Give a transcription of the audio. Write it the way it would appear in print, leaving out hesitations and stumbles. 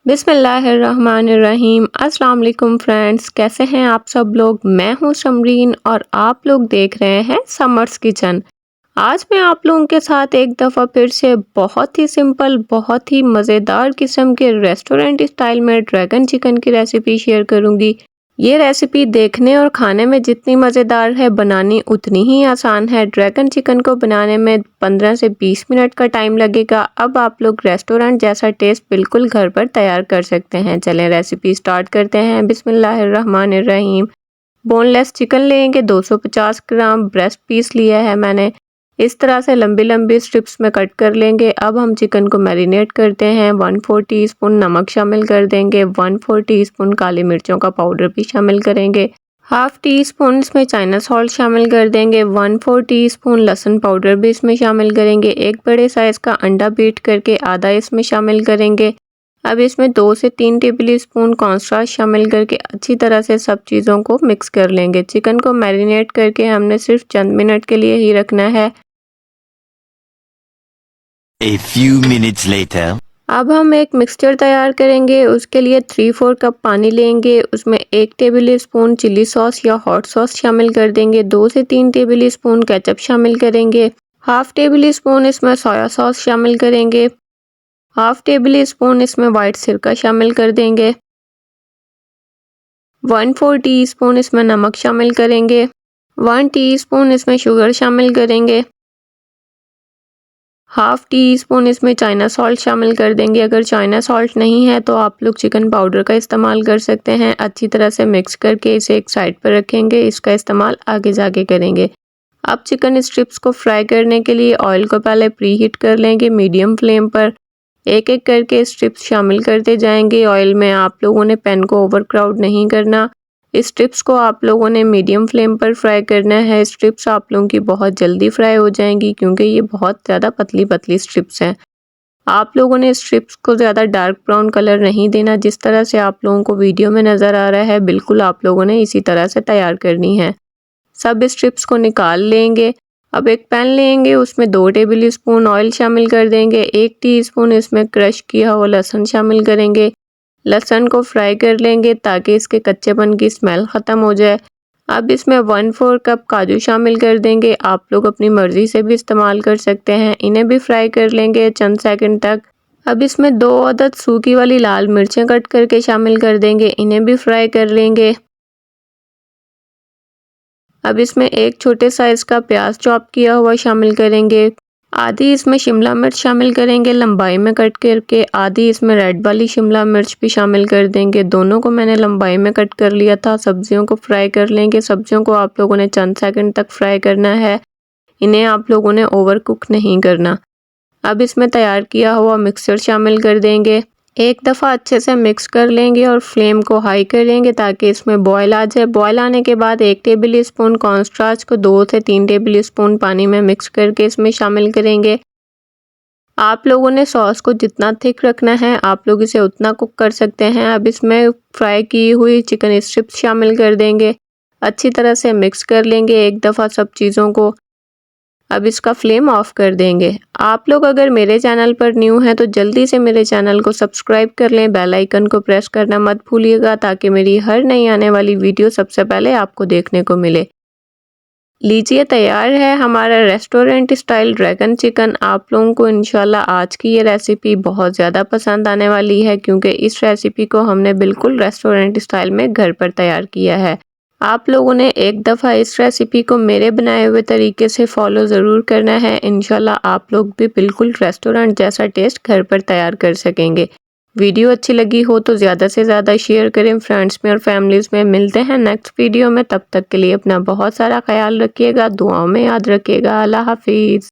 बिस्मिल्लाहिर्रहमानिर्रहीम। अस्सलाम वालेकुम फ्रेंड्स, कैसे हैं आप सब लोग। मैं हूं समरीन और आप लोग देख रहे हैं समर्स किचन। आज मैं आप लोगों के साथ एक दफ़ा फिर से बहुत ही सिंपल, बहुत ही मज़ेदार किस्म के रेस्टोरेंट स्टाइल में ड्रैगन चिकन की रेसिपी शेयर करूंगी। ये रेसिपी देखने और खाने में जितनी मज़ेदार है, बनानी उतनी ही आसान है। ड्रैगन चिकन को बनाने में 15 से 20 मिनट का टाइम लगेगा। अब आप लोग रेस्टोरेंट जैसा टेस्ट बिल्कुल घर पर तैयार कर सकते हैं। चलें रेसिपी स्टार्ट करते हैं। बिस्मिल्लाहिर्रहमानिर्रहीम। बोनलेस चिकन लेंगे, 250 ग्राम ब्रेस्ट पीस लिया है मैंने। इस तरह से लंबी लंबी स्ट्रिप्स में कट कर लेंगे। अब हम चिकन को मैरिनेट करते हैं। 1/4 टीस्पून नमक शामिल कर देंगे। 1/4 टीस्पून काली मिर्चों का पाउडर भी शामिल करेंगे। हाफ टी स्पून इसमें चाइना सॉल्ट शामिल कर देंगे। 1/4 टीस्पून लहसुन पाउडर भी इसमें शामिल करेंगे। एक बड़े साइज का अंडा बीट करके आधा इसमें शामिल करेंगे। अब इसमें 2 से 3 टेबल स्पून कॉर्नस्टार्च शामिल करके अच्छी तरह से सब चीज़ों को मिक्स कर लेंगे। चिकन को मैरिनेट करके हमने सिर्फ चंद मिनट के लिए ही रखना है। A few minutes later. अब हम एक मिक्सचर तैयार करेंगे। उसके लिए 3/4 कप पानी लेंगे। उसमें 1 टेबल स्पून चिली सॉस या हॉट सॉस शामिल कर देंगे। 2 से 3 टेबल स्पून केचप शामिल करेंगे। हाफ टेबल स्पून इसमें सोया सॉस शामिल करेंगे। हाफ टेबल स्पून इसमें वाइट सिरका शामिल कर देंगे। 1/4 टीस्पून इसमें नमक शामिल करेंगे। 1 टीस्पून इसमें शुगर शामिल करेंगे। हाफ टी स्पून इसमें चाइना सॉल्ट शामिल कर देंगे। अगर चाइना सॉल्ट नहीं है तो आप लोग चिकन पाउडर का इस्तेमाल कर सकते हैं। अच्छी तरह से मिक्स करके इसे एक साइड पर रखेंगे। इसका इस्तेमाल आगे जाके करेंगे। अब चिकन स्ट्रिप्स को फ्राई करने के लिए ऑयल को पहले प्री हीट कर लेंगे मीडियम फ्लेम पर। एक एक करके स्ट्रिप्स शामिल करते जाएंगे ऑयल में। आप लोगों ने पैन को ओवर क्राउड नहीं करना। स्ट्रिप्स को आप लोगों ने मीडियम फ्लेम पर फ्राई करना है। स्ट्रिप्स आप लोगों की बहुत जल्दी फ्राई हो जाएंगी क्योंकि ये बहुत ज़्यादा पतली पतली स्ट्रिप्स हैं। आप लोगों ने स्ट्रिप्स को ज़्यादा डार्क ब्राउन कलर नहीं देना। जिस तरह से आप लोगों को वीडियो में नज़र आ रहा है, बिल्कुल आप लोगों ने इसी तरह से तैयार करनी है। सब स्ट्रिप्स को निकाल लेंगे। अब एक पैन लेंगे, उसमें 2 टेबल स्पून ऑयल शामिल कर देंगे। 1 टीस्पून इसमें क्रश किया हुआ लहसुन शामिल करेंगे। लहसुन को फ्राई कर लेंगे ताकि इसके कच्चेपन की स्मेल ख़त्म हो जाए। अब इसमें 1/4 कप काजू शामिल कर देंगे। आप लोग अपनी मर्ज़ी से भी इस्तेमाल कर सकते हैं। इन्हें भी फ्राई कर लेंगे चंद सेकंड तक। अब इसमें 2 अदद सूखी वाली लाल मिर्चें कट करके शामिल कर देंगे। इन्हें भी फ्राई कर लेंगे। अब इसमें एक छोटे साइज़ का प्याज चॉप किया हुआ शामिल करेंगे। आधी इसमें शिमला मिर्च शामिल करेंगे लंबाई में कट करके। आधी इसमें रेड वाली शिमला मिर्च भी शामिल कर देंगे। दोनों को मैंने लंबाई में कट कर लिया था। सब्जियों को फ्राई कर लेंगे। सब्जियों को आप लोगों ने चंद सेकंड तक फ्राई करना है। इन्हें आप लोगों ने ओवर कुक नहीं करना। अब इसमें तैयार किया हुआ मिक्सचर शामिल कर देंगे। एक दफ़ा अच्छे से मिक्स कर लेंगे और फ्लेम को हाई करेंगे ताकि इसमें बॉयल आ जाए। बॉयल आने के बाद 1 टेबल स्पून कॉर्नस्टार्च को 2 से 3 टेबल स्पून पानी में मिक्स करके इसमें शामिल करेंगे। आप लोगों ने सॉस को जितना थिक रखना है आप लोग इसे उतना कुक कर सकते हैं। अब इसमें फ्राई की हुई चिकन स्ट्रिप्स शामिल कर देंगे। अच्छी तरह से मिक्स कर लेंगे एक दफ़ा सब चीज़ों को। अब इसका फ्लेम ऑफ कर देंगे। आप लोग अगर मेरे चैनल पर न्यू हैं तो जल्दी से मेरे चैनल को सब्सक्राइब कर लें। बेल आइकन को प्रेस करना मत भूलिएगा ताकि मेरी हर नई आने वाली वीडियो सबसे पहले आपको देखने को मिले। लीजिए तैयार है हमारा रेस्टोरेंट स्टाइल ड्रैगन चिकन। आप लोगों को इंशाल्लाह आज की ये रेसिपी बहुत ज़्यादा पसंद आने वाली है क्योंकि इस रेसिपी को हमने बिल्कुल रेस्टोरेंट स्टाइल में घर पर तैयार किया है। आप लोगों ने एक दफ़ा इस रेसिपी को मेरे बनाए हुए तरीके से फॉलो ज़रूर करना है। इंशाल्लाह आप लोग भी बिल्कुल रेस्टोरेंट जैसा टेस्ट घर पर तैयार कर सकेंगे। वीडियो अच्छी लगी हो तो ज़्यादा से ज़्यादा शेयर करें फ्रेंड्स में और फैमिलीज़ में। मिलते हैं नेक्स्ट वीडियो में, तब तक के लिए अपना बहुत सारा ख्याल रखिएगा, दुआओं में याद रखिएगा। अल्लाह हाफिज़।